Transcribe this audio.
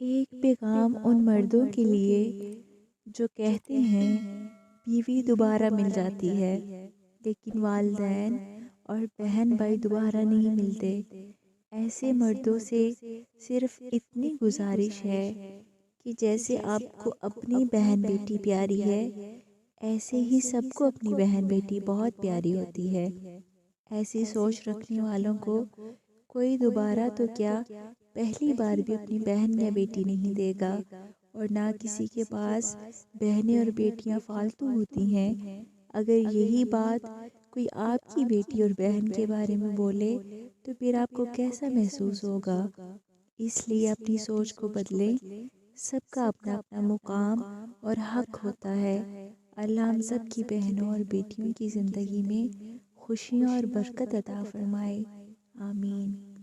एक पैगाम उन मर्दों के लिए जो कहते हैं बीवी दोबारा मिल जाती है, लेकिन वालिदैन और बहन भाई दोबारा नहीं मिलते। ऐसे मर्दों से सिर्फ इतनी गुजारिश है कि जैसे आपको अपनी बहन बेटी प्यारी है, ऐसे ही सबको अपनी बहन बेटी बहुत प्यारी होती है। ऐसी सोच रखने वालों को कोई दोबारा तो क्या, पहली बार भी अपनी बहन या बेटी नहीं देगा। और ना किसी के पास बहनें और बेटियां फालतू होती हैं। अगर यही बात कोई आपकी बेटी और बहन के बारे में बोले तो फिर आपको कैसा महसूस होगा। इसलिए अपनी सोच को बदलें। सबका अपना अपना मुकाम और हक होता है। अल्लाह हम सब की बहनों और बेटियों की ज़िंदगी में खुशियाँ और बरकत अता फरमाए। आमीन।